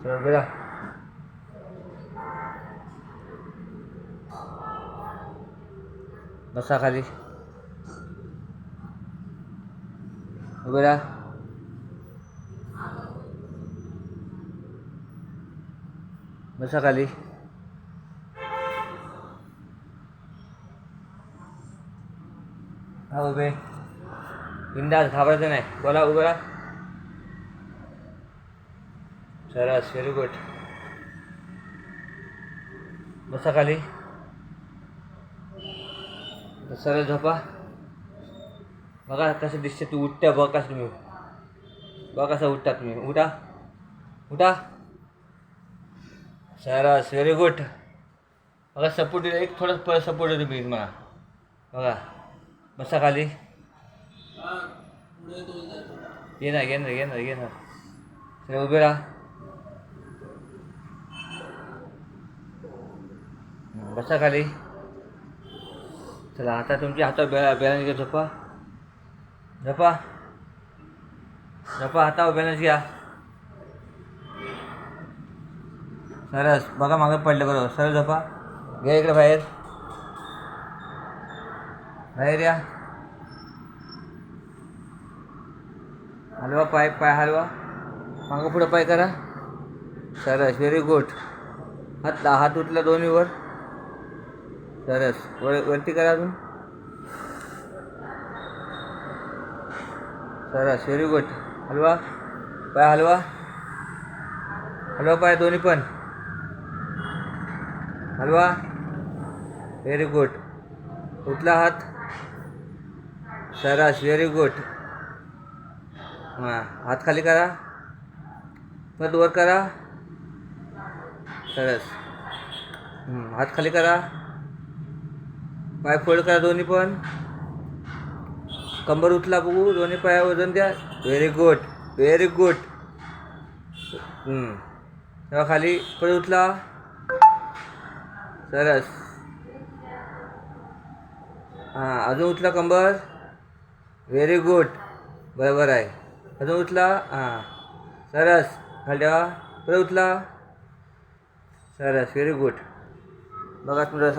चल उभे राहा. बसा खाली. उभे राहा. बसा खाली. हा उभे. बिंदास घाबरायचं नाही. बोला उभे राहा. सरस. Very good. बसा खाली. सरळ झोपा. बघा कसं दिसते तू उठत्या. बघ कसं तुम्ही. बघा कसं उठता तुम्ही. उठा. उठा. सरस. Very good. बघा सपोर्ट एक थोडं सपोर्ट देतो मी मला. बघा. बसा खाली. येणार. चला उभे राहा. बसा खाली. चला आता तुमच्या हातावर बॅलन्स घ्या. झोपा. हातावर बॅलन्स घ्या. सरस. बघा मागं पडलं बरोबर. सरळ झोपा. घ्या इकडे बाहेर या. हलवा पाय हलवा. मागं पुढं पाय करा. सरस. Very good. हात उठला दोन्ही वर. सरस. वरती करा अजून. सरस. Very good. हलवा पाय दोन्ही पण. हलवा. Very good. उठला हात. सरस. Very good. हां हात खाली करा. परत वर करा. सरस. हात खाली करा. पाय फोल्ड करा दोन्ही पण. कंबर उचला बघू. दोन्ही पायावर वजन द्या. Very good. तेव्हा खाली परत उचला. सरस. हां अजून उचला कंबर. Very good. बरोबर आहे. अजून उचला. हां सरस. खाली ठेवा. परत उचला. सरस. Very good. बघा तुमचं